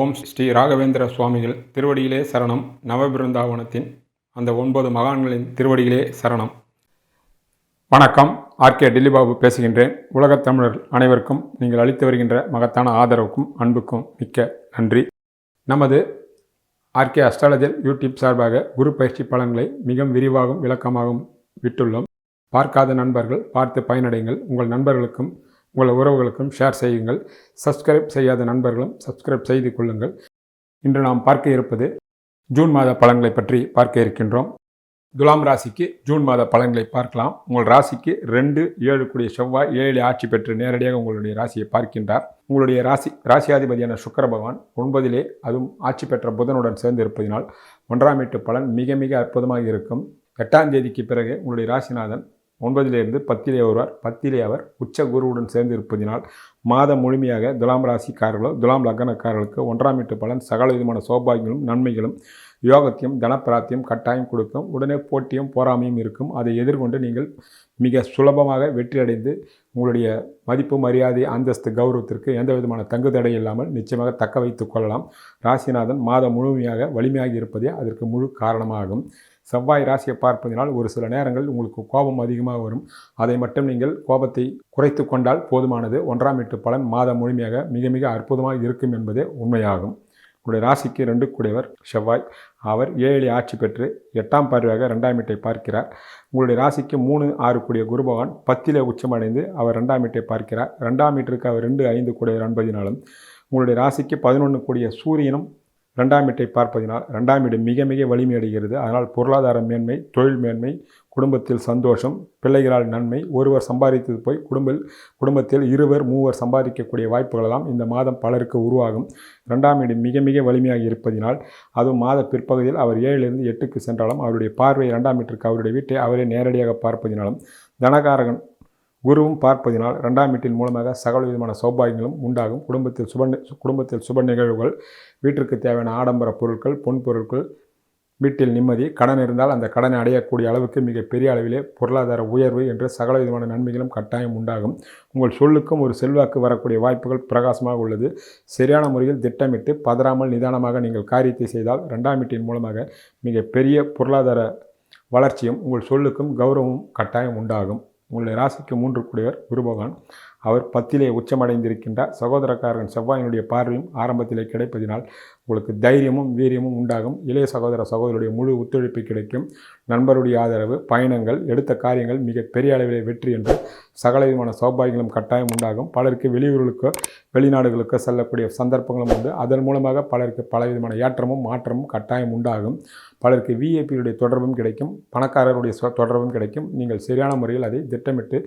ஓம் ஸ்ரீ ராகவேந்திர சுவாமிகள் திருவடியிலே சரணம். நவபிருந்தாவனத்தின் அந்த 9 மகான்களின் திருவடியிலே சரணம். வணக்கம். ஆர்கே டில்லிபாபு பேசுகின்றேன். உலகத் தமிழர் அனைவருக்கும் நீங்கள் அளித்து வருகின்ற மகத்தான ஆதரவுக்கும் அன்புக்கும் மிக்க நன்றி. நமது ஆர்கே அஸ்ட்ராலஜர் யூடியூப் சார்பாக குரு பயிற்சி பலன்களை மிக விரிவாகவும் விளக்கமாகவும் விட்டுள்ளோம். பார்க்காத நண்பர்கள் பார்த்து பயனடைங்கள். உங்கள் நண்பர்களுக்கும் உங்கள் உறவுகளுக்கும் ஷேர் செய்யுங்கள். சப்ஸ்கிரைப் செய்யாத நண்பர்களும் சப்ஸ்கிரைப் செய்து கொள்ளுங்கள். இன்று நாம் பார்க்க இருப்பது ஜூன் மாத பலன்களை பற்றி பார்க்க இருக்கின்றோம். துலாம் ராசிக்கு ஜூன் மாத பலன்களை பார்க்கலாம். உங்கள் ராசிக்கு 2-7 கூடிய செவ்வாய் 7 ஆட்சி பெற்று நேரடியாக உங்களுடைய ராசியை பார்க்கின்றார். உங்களுடைய ராசியாதிபதியான சுக்கிர பகவான் 9 அதுவும் ஆட்சி பெற்ற புதனுடன் சேர்ந்து இருப்பதினால் 1ஆம் வீட்டு பலன் மிக மிக அற்புதமாக இருக்கும். 8ஆம் தேதிக்கு பிறகு உங்களுடைய ராசிநாதன் 9 10 வருவார். 10 அவர் உச்ச குருவுடன் சேர்ந்து இருப்பதினால் மாதம் முழுமையாக துலாம் ராசிக்காரர்களோ துலாம் லக்னக்காரர்களுக்கு 1ஆம் வீட்டு பலன் சகல விதமான சௌபாகியங்களும் நன்மைகளும் யோகத்தையும் தனப்பிராப்தியும் கட்டாயம் கொடுக்கும். உடனே போட்டியும் போராமையும் இருக்கும். அதை எதிர்கொண்டு நீங்கள் மிக சுலபமாக வெற்றியடைந்து உங்களுடைய மதிப்பு மரியாதை அந்தஸ்து கௌரவத்திற்கு எந்த விதமான தங்குதடை இல்லாமல் நிச்சயமாக தக்க வைத்துக் கொள்ளலாம். ராசிநாதன் மாதம் முழுமையாக வலிமையாகி இருப்பதே அதற்கு முழு காரணமாகும். செவ்வாய் ராசியை பார்ப்பதினால் ஒரு சில நேரங்கள் உங்களுக்கு கோபம் அதிகமாக வரும். அதை மட்டும் நீங்கள் கோபத்தை குறைத்து கொண்டால் போதுமானது. 1ஆம் வீட்டு பலன் மாதம் முழுமையாக மிக மிக அற்புதமாக இருக்கும் என்பதே உண்மையாகும். உங்களுடைய ராசிக்கு 2 கூடியவர் செவ்வாய். அவர் 7 ஆட்சி பெற்று 8ஆம் பார்வையாக 2ஆம் வீட்டை பார்க்கிறார். உங்களுடைய ராசிக்கு 3-6 கூடிய குரு பகவான் 10 உச்சமடைந்து அவர் 2ஆம் வீட்டை பார்க்கிறார். 2ஆம் வீட்டிற்கு அவர் 2-5 கூடியவர் என்பதினாலும் உங்களுடைய ராசிக்கு 11 கூடிய சூரியனும் 2ஆம் வீட்டை பார்ப்பதினால் 2ஆம் வீடு மிக மிக வலிமை அடைகிறது. அதனால் பொருளாதார மேன்மை, தொழில் மேன்மை, குடும்பத்தில் சந்தோஷம், பிள்ளைகளால் நன்மை, ஒருவர் சம்பாதித்தது போய் குடும்பத்தில் 2-3 சம்பாதிக்கக்கூடிய வாய்ப்புகளெல்லாம் இந்த மாதம் பலருக்கு உருவாகும். 2ஆம் வீடு மிக மிக வலிமையாக இருப்பதினால் அதுவும் மாத பிற்பகுதியில் அவர் 7 8க்கு சென்றாலும் அவருடைய பார்வை 2ஆம் வீட்டிற்கு அவருடைய வீட்டை அவரே நேரடியாக பார்ப்பதினாலும் தனகாரகன் குருவும் பார்ப்பதினால் 2ஆம் வீட்டின் மூலமாக சகல விதமான சௌபாகியங்களும் உண்டாகும். குடும்பத்தில் சுப நிகழ்வுகள், வீட்டிற்கு தேவையான ஆடம்பர பொருட்கள், பொன் பொருட்கள், வீட்டில் நிம்மதி, கடன் இருந்தால் அந்த கடனை அடையக்கூடிய அளவுக்கு மிக பெரிய அளவிலே பொருளாதார உயர்வு என்று சகல விதமான நன்மைகளும் கட்டாயம் உண்டாகும். உங்கள் சொல்லுக்கும் ஒரு செல்வாக்கு வரக்கூடிய வாய்ப்புகள் பிரகாசமாக உள்ளது. சரியான முறையில் திட்டமிட்டு பதறாமல் நிதானமாக நீங்கள் காரியத்தை செய்தால் 2ஆம் வீட்டின் மூலமாக மிக பெரிய பொருளாதார வளர்ச்சியும் உங்கள் சொல்லுக்கும் கௌரவமும் கட்டாயம் உண்டாகும். உங்களுடைய ராசிக்கு 3 கூடியவர் குரு பகவான். அவர் 10 உச்சமடைந்திருக்கின்றார். சகோதரக்காரன் செவ்வாயினுடைய பார்வையும் ஆரம்பத்திலே கிடைப்பதினால் உங்களுக்கு தைரியமும் வீரியமும் உண்டாகும். இளைய சகோதரருடைய முழு ஒத்துழைப்பு கிடைக்கும். நண்பருடைய ஆதரவு, பயணங்கள், எடுத்த காரியங்கள் மிக பெரிய அளவிலே வெற்றி என்று சகல விதமான சௌபாகியங்களும் கட்டாயம் உண்டாகும். பலருக்கு வெளியூர்களுக்கோ வெளிநாடுகளுக்கோ செல்லக்கூடிய சந்தர்ப்பங்களும் உண்டு. அதன் மூலமாக பலருக்கு பலவிதமான ஏற்றமும் மாற்றமும் கட்டாயம் உண்டாகும். பலருக்கு விஐபியுடைய தொடர்பும் கிடைக்கும். பணக்காரருடைய தொடர்பும் கிடைக்கும். நீங்கள் சரியான முறையில் அதை திட்டமிட்டு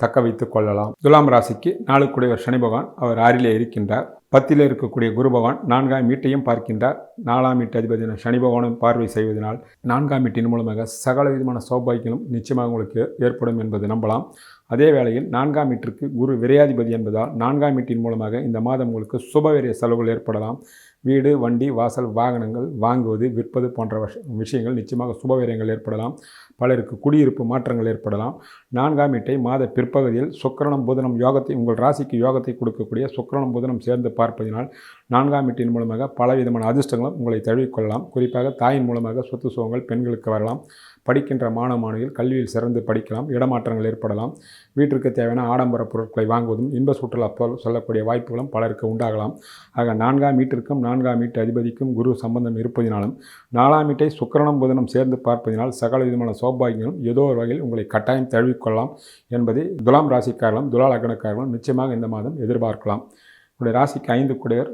தக்க வைத்துக் கொள்ளலாம். துலாம் ராசிக்கு 4 கூடியவர் சனி பகவான். அவர் 6 இருக்கின்றார். 10 இருக்கக்கூடிய குரு பகவான் 4ஆம் வீட்டையும் பார்க்கின்றார். 4ஆம் வீட்டு அதிபதியான சனி பகவானும் பார்வை செய்வதனால் 4ஆம் வீட்டின் மூலமாக சகல விதமான சௌபாகியங்களும் நிச்சயமாக உங்களுக்கு ஏற்படும் என்பது நம்பலாம். அதே வேளையில் 4ஆம் வீட்டிற்கு குரு விரையாதிபதி என்பதால் 4ஆம் வீட்டின் மூலமாக இந்த மாதம் உங்களுக்கு சுபவிரய செலவுகள் ஏற்படலாம். வீடு, வண்டி, வாசல், வாகனங்கள் வாங்குவது, விற்பது போன்ற விஷயங்கள் நிச்சயமாக சுபவிரயங்கள் ஏற்படலாம். பலருக்கு குடியிருப்பு மாற்றங்கள் ஏற்படலாம். 4ஆம் வீட்டை மாத பிற்பகுதியில் சுக்கிரனும் புதனும் யோகத்தை உங்கள் ராசிக்கு யோகத்தை கொடுக்கக்கூடிய சுக்கிரனும் புதனும் சேர்ந்து பார்ப்பதினால் 4ஆம் வீட்டின் மூலமாக பலவிதமான அதிர்ஷ்டங்களும் உங்களை தழுவிக்கொள்ளலாம். குறிப்பாக தாயின் மூலமாக சொத்து சுகங்கள் பெண்களுக்கு வரலாம். படிக்கின்ற மாணவிகள் கல்வியில் சிறந்து படிக்கலாம். இடமாற்றங்கள் ஏற்படலாம். வீட்டிற்கு தேவையான ஆடம்பர பொருட்களை வாங்குவதும் இன்ப சுற்றுலா சொல்லக்கூடிய வாய்ப்புகளும் பலருக்கு உண்டாகலாம். ஆக 4ஆம் வீட்டிற்கும் 4ஆம் வீட்டு அதிபதிக்கும் குரு சம்பந்தம் இருப்பதினாலும் 4ஆம் வீட்டை சுக்கிரனும் புதனும் சேர்ந்து பார்ப்பதினால் சகல விதமான சௌபாகியங்களும் ஏதோ ஒரு வகையில் உங்களை கட்டாயம் தழுவிக்கொள்ளலாம் என்பதை துலாம் ராசிக்காரர்களும் துலா லக்னக்காரர்களும் நிச்சயமாக இந்த மாதம் எதிர்பார்க்கலாம். உங்களுடைய ராசிக்கு 5 கூடியவர்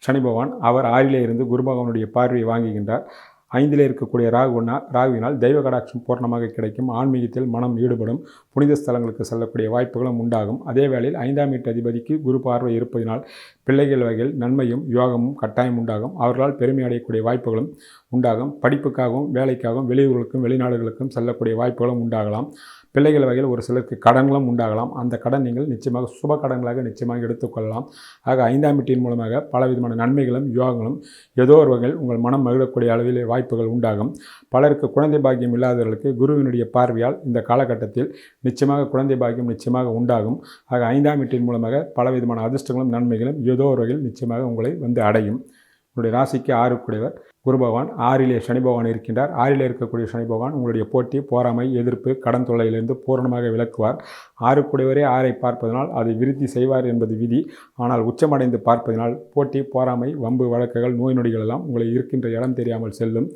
சனி பகவான். அவர் 6 இருந்து குரு பகவானுடைய பார்வையை வாங்குகின்றார். 5 இருக்கக்கூடிய ராகுவினால் தெய்வ கடாட்சம் பூர்ணமாக கிடைக்கும். ஆன்மீகத்தில் மனம் ஈடுபடும். புனித ஸ்தலங்களுக்கு செல்லக்கூடிய வாய்ப்புகளும் உண்டாகும். அதே வேளையில் 5ஆம் வீட்டு அதிபதிக்கு குரு பார்வை இருப்பதினால் பிள்ளைகள் வகையில் நன்மையும் யோகமும் கட்டாயம் உண்டாகும். அவர்களால் பெருமை அடையக்கூடிய வாய்ப்புகளும் உண்டாகும். படிப்புக்காகவும் வேலைக்காகவும் வெளியூர்களுக்கும் வெளிநாடுகளுக்கும் செல்லக்கூடிய வாய்ப்புகளும் உண்டாகலாம். பிள்ளைகள் வகையில் ஒரு சிலருக்கு கடன்களும் உண்டாகலாம். அந்த கடன் நீங்கள் நிச்சயமாக சுப கடன்களாக நிச்சயமாக எடுத்துக்கொள்ளலாம். ஆக 5ஆம் வீட்டின் மூலமாக பலவிதமான நன்மைகளும் யோகங்களும் ஏதோ ஒரு வகையில் உங்கள் மனம் மகிழக்கூடிய அளவில் வாய்ப்புகள் உண்டாகும். பலருக்கு குழந்தை பாக்கியம் இல்லாதவர்களுக்கு குருவினுடைய பார்வையால் இந்த காலகட்டத்தில் நிச்சயமாக குழந்தை பாக்கியம் நிச்சயமாக உண்டாகும். ஆக 5ஆம் வீட்டின் மூலமாக பலவிதமான அதிர்ஷ்டங்களும் நன்மைகளும் ஏதோ ஒரு வகையில் நிச்சயமாக உங்களை வந்து அடையும். உங்களுடைய ராசிக்கு 6 குரு பகவான், 6லே சனி பகவான் இருக்கின்றார். 6லே இருக்கக்கூடிய சனி பகவான் உங்களுடைய போட்டி, பொறாமை, எதிர்ப்பு, கடன் தொல்லையிலிருந்து பூரணமாக விலக்குவார். 6 6ஐ பார்ப்பதனால் அதை விருத்தி செய்வார் என்பது விதி. ஆனால் உச்சமடைந்து பார்ப்பதனால் போட்டி, பொறாமை, வம்பு வழக்குகள், நோய் நொடிகள் எல்லாம் உங்களை இருக்கின்ற இடம் தெரியாமல் செல்லும்.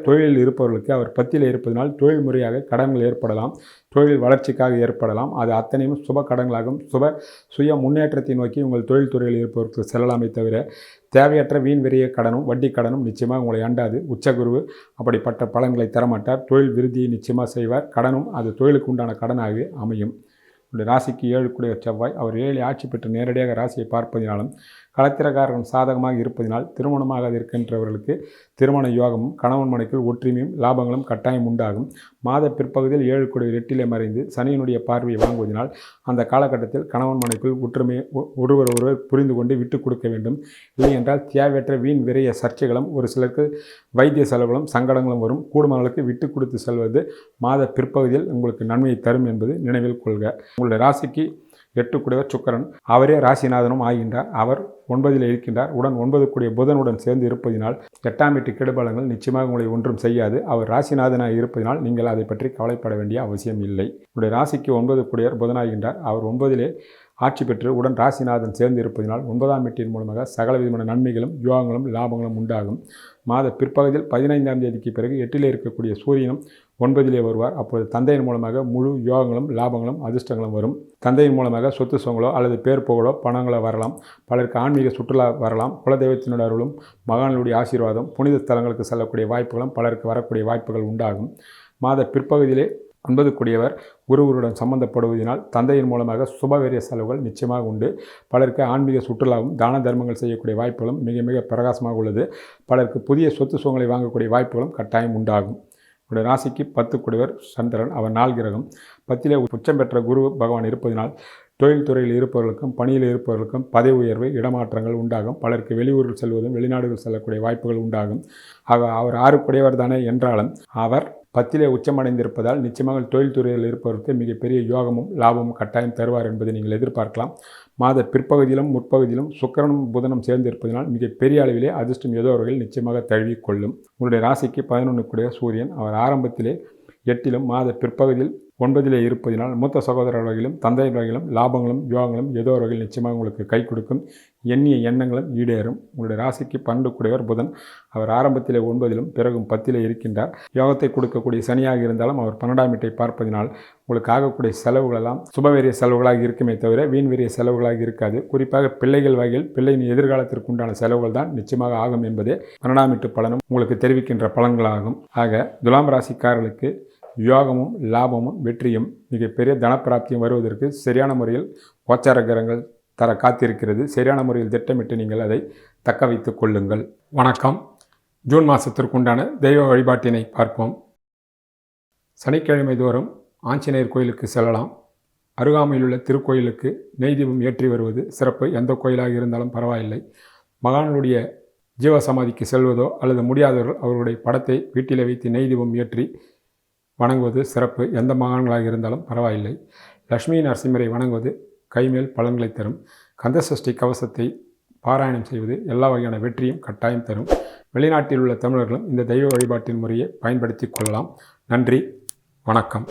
தொழிலில் இருப்பவர்களுக்கு அவர் 10ல் இருப்பதனால் தொழில் முறையாக கடன்கள் ஏற்படலாம், தொழில் வளர்ச்சிக்காக ஏற்படலாம். அது அத்தனையும் சுப கடன்களாகும். சுய முன்னேற்றத்தை நோக்கி உங்கள் தொழில் துறையில் இருப்பவருக்கு செல்லலாமே தவிர தேவையற்ற வீண் விரைய கடனும் வட்டி கடனும் நிச்சயமாக உங்களை அண்டாது. உச்சகுரு அப்படிப்பட்ட பலன்களை தரமாட்டார். தொழில் விருத்தியை நிச்சயமாக செய்வார். கடனும் அது தொழிலுக்கு உண்டான கடனாகவே அமையும். ராசிக்கு 7 செவ்வாய் அவர் 7 ஆட்சி பெற்று நேரடியாக ராசியை பார்ப்பதினாலும் களத்திரக்காரன் சாதகமாக இருப்பதினால் திருமணமாக இருக்கின்றவர்களுக்கு திருமண யோகமும் கணவன் மனைக்குள் ஒற்றுமையும் லாபங்களும் கட்டாயம் உண்டாகும். மாத பிற்பகுதியில் 7 8லே மறைந்து சனியினுடைய பார்வையை வாங்குவதனால் அந்த காலகட்டத்தில் கணவன் மனைக்குள் ஒற்றுமையை ஒருவர் புரிந்து கொண்டு விட்டு கொடுக்க வேண்டும். இல்லை என்றால் தேவையற்ற வீண் விரைய சர்ச்சைகளும் ஒரு சிலருக்கு வைத்திய செலவுகளும் சங்கடங்களும் வரும். கூடுமானவர்களுக்கு விட்டு கொடுத்து செல்வது மாத பிற்பகுதியில் உங்களுக்கு நன்மையை தரும் என்பது நினைவில் கொள்க. உங்களுடைய ராசிக்கு 8 சுக்கிரன் அவரே ராசிநாதனும் ஆகின்றார். அவர் 9ல் இருக்கின்றார். 9 புதனுடன் சேர்ந்து இருப்பதினால் 8ஆம் வீட்டு கெடுபலங்கள் நிச்சயமாக உங்களை ஒன்றும் செய்யாது. அவர் ராசிநாதனாக இருப்பதனால் நீங்கள் அதை பற்றி கவலைப்பட வேண்டிய அவசியம் இல்லை. உங்களுடைய ராசிக்கு 9 புதனாகின்றார். அவர் 9லே ஆட்சி பெற்று உடன் ராசிநாதன் சேர்ந்து இருப்பதனால் 9ஆம் வீட்டின் மூலமாக சகல விதமான நன்மைகளும் யோகங்களும் லாபங்களும் உண்டாகும். மாத பிற்பகுதியில் 15ஆம் தேதிக்கு பிறகு 8லே இருக்கக்கூடிய சூரியனும் 9லே வருவார். அப்பொழுது தந்தையின் மூலமாக முழு யோகங்களும் லாபங்களும் அதிர்ஷ்டங்களும் வரும். தந்தையின் மூலமாக சொத்து சுகங்களோ அல்லது பேர் புகழோ பணங்களோ வரலாம். பலருக்கு ஆன்மீக சுற்றுலா வரலாம். குலதெய்வத்தினுடைய அருளும் மகான்களுடைய ஆசீர்வாதம் புனித ஸ்தலங்களுக்கு செல்லக்கூடிய வாய்ப்புகளும் பலருக்கு வரக்கூடிய வாய்ப்புகள் உண்டாகும். மாத பிற்பகுதியிலே 9 குருவுடன் சம்பந்தப்படுவதனால் தந்தையின் மூலமாக சுபவீரிய செலவுகள் நிச்சயமாக உண்டு. பலருக்கு ஆன்மீக சுற்றுலாவும் தான தர்மங்கள் செய்யக்கூடிய வாய்ப்புகளும் மிக மிக பிரகாசமாக உள்ளது. பலருக்கு புதிய சொத்து சுகங்களை வாங்கக்கூடிய வாய்ப்புகளும் கட்டாயம் உண்டாகும். உங்களுடைய ராசிக்கு 10 சந்திரன் அவர் 4 கிரகம். 10லே உச்சம் பெற்ற குரு பகவான் இருப்பதனால் தொழில் துறையில் இருப்பவர்களுக்கும் பணியில் இருப்பவர்களுக்கும் பதவி உயர்வு இடமாற்றங்கள் உண்டாகும். பலருக்கு வெளியூரில் செல்வதும் வெளிநாடுகள் செல்லக்கூடிய வாய்ப்புகள் உண்டாகும். ஆக அவர் 6 தானே என்றாலும் அவர் 10லே உச்சமடைந்திருப்பதால் நிச்சயமாக தொழில் துறையில் இருப்பவருக்கு மிகப்பெரிய யோகமும் லாபமும் கட்டாயம் தருவார் என்பதை நீங்கள் எதிர்பார்க்கலாம். மாத பிற்பகுதியிலும் முற்பகுதியிலும் சுக்கிரனும் புதனும் சேர்ந்து இருப்பதனால் மிகப்பெரிய அளவிலே அதிர்ஷ்டம் ஏதோ வகையில் நிச்சயமாக தழுவிக்கொள்ளும். உங்களுடைய ராசிக்கு 11 சூரியன் அவர் ஆரம்பத்திலே 8லும் மாத பிற்பகுதியில் 9லே இருப்பதினால் மூத்த சகோதரர் வகையிலும் தந்தை வகையிலும் லாபங்களும் யோகங்களும் ஏதோ ஒரு வகையில் நிச்சயமாக உங்களுக்கு கை கொடுக்கும். எண்ணிய எண்ணங்களும் ஈடேறும். உங்களுடைய ராசிக்கு 12 புதன் அவர் ஆரம்பத்திலே 9லும் பிறகும் 10லே இருக்கின்றார். யோகத்தை கொடுக்கக்கூடிய சனியாக இருந்தாலும் அவர் 12ஆம் வீட்டை பார்ப்பதினால் உங்களுக்கு ஆகக்கூடிய செலவுகளெல்லாம் சுபவீரிய செலவுகளாக இருக்குமே தவிர வீண்வீரிய செலவுகளாக இருக்காது. குறிப்பாக பிள்ளைகள் வகையில் பிள்ளையின் எதிர்காலத்திற்கு உண்டான செலவுகள் தான் நிச்சயமாக ஆகும் என்பதே 12ஆம் வீட்டு பலனும் உங்களுக்கு தெரிவிக்கின்ற பலன்களாகும். ஆக துலாம் ராசிக்காரர்களுக்கு யோகமும் லாபமும் வெற்றியும் மிகப்பெரிய தனப்பிராப்தியும் வருவதற்கு சரியான முறையில் கோச்சார கிரகங்கள் தர காத்திருக்கிறது. சரியான முறையில் திட்டமிட்டு நீங்கள் அதை தக்க வைத்துக் கொள்ளுங்கள். வணக்கம். ஜூன் மாதத்திற்குண்டான தெய்வ வழிபாட்டினை பார்ப்போம். சனிக்கிழமை தோறும் ஆஞ்சநேயர் கோயிலுக்கு செல்லலாம். அருகாமையில் உள்ள திருக்கோயிலுக்கு நெய் தீபம் ஏற்றி வருவது சிறப்பு. எந்த கோயிலாக இருந்தாலும் பரவாயில்லை. மகான்களுடைய ஜீவசமாதிக்கு செல்வதோ அல்லது முடியாதவர்கள் அவர்களுடைய படத்தை வீட்டிலே வைத்து நெய் தீபம் ஏற்றி வணங்குவது சிறப்பு. எந்த மகான்களாக இருந்தாலும் பரவாயில்லை. லட்சுமி நரசிம்மரை வணங்குவது கைமேல் பலன்களை தரும். கந்தசஷ்டி கவசத்தை பாராயணம் செய்வது எல்லா வகையான வெற்றியும் கட்டாயம் தரும். வெளிநாட்டில் உள்ள தமிழர்களும் இந்த தெய்வ வழிபாட்டின் முறையை பயன்படுத்தி கொள்ளலாம். நன்றி, வணக்கம்.